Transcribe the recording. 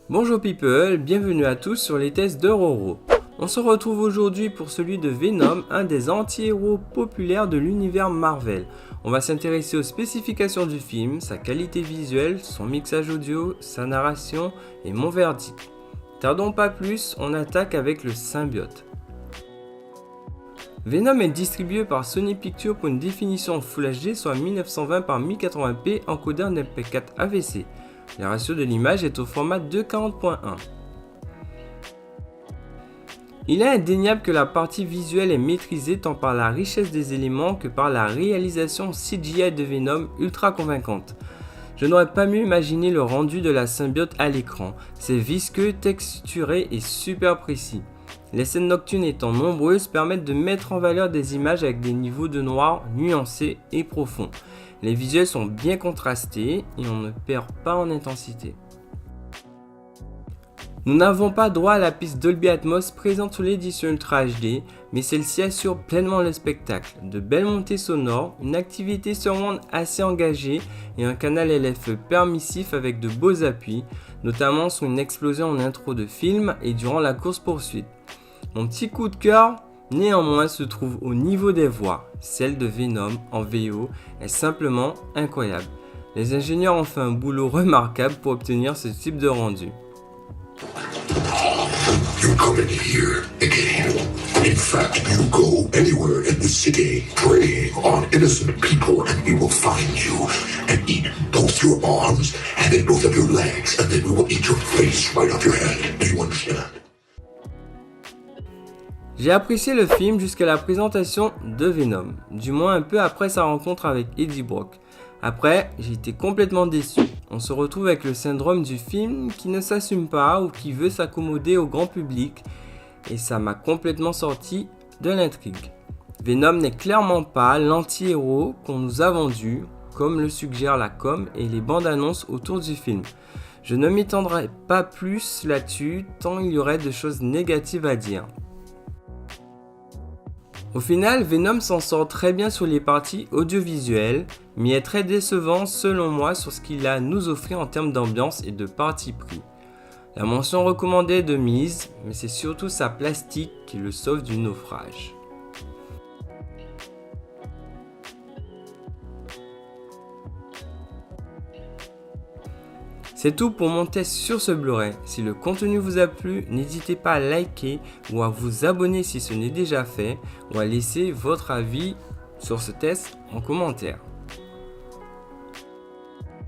Bonjour people, bienvenue à tous sur les tests de Roro. On se retrouve aujourd'hui pour celui de Venom, un des anti-héros populaires de l'univers Marvel. On va s'intéresser aux spécifications du film, sa qualité visuelle, son mixage audio, sa narration et mon verdict. Tardons pas plus, on attaque avec le symbiote. Venom est distribué par Sony Pictures pour une définition Full HD, soit 1920 par 1080p encodé en MP4 AVC. Le ratio de l'image est au format 240.1. Il est indéniable que la partie visuelle est maîtrisée tant par la richesse des éléments que par la réalisation CGI de Venom ultra convaincante. Je n'aurais pas mieux imaginé le rendu de la symbiote à l'écran. C'est visqueux, texturé et super précis. Les scènes nocturnes étant nombreuses permettent de mettre en valeur des images avec des niveaux de noir nuancés et profonds. Les visuels sont bien contrastés et on ne perd pas en intensité. Nous n'avons pas droit à la piste Dolby Atmos présente sur l'édition Ultra HD, mais celle-ci assure pleinement le spectacle. De belles montées sonores, une activité surround assez engagée et un canal LFE permissif avec de beaux appuis, notamment sur une explosion en intro de film et durant la course-poursuite. Mon petit coup de cœur, néanmoins, se trouve au niveau des voix. Celle de Venom en VO est simplement incroyable. Les ingénieurs ont fait un boulot remarquable pour obtenir ce type de rendu. You come in here again. In fact, you go anywhere in the city preying on innocent people and we will find you and eat both your arms and then both of your legs and then we will eat your face right off your head. Do you understand? J'ai apprécié le film jusqu'à la présentation de Venom, du moins un peu après sa rencontre avec Eddie Brock. Après, j'ai été complètement déçu. On se retrouve avec le syndrome du film qui ne s'assume pas ou qui veut s'accommoder au grand public et ça m'a complètement sorti de l'intrigue. Venom n'est clairement pas l'anti-héros qu'on nous a vendu, comme le suggère la com et les bandes annonces autour du film. Je ne m'étendrai pas plus là-dessus tant il y aurait de choses négatives à dire. Au final, Venom s'en sort très bien sur les parties audiovisuelles, mais est très décevant selon moi sur ce qu'il a à nous offrir en termes d'ambiance et de parti pris. La mention recommandée est de mise, mais c'est surtout sa plastique qui le sauve du naufrage. C'est tout pour mon test sur ce Blu-ray. Si le contenu vous a plu, n'hésitez pas à liker ou à vous abonner si ce n'est déjà fait ou à laisser votre avis sur ce test en commentaire.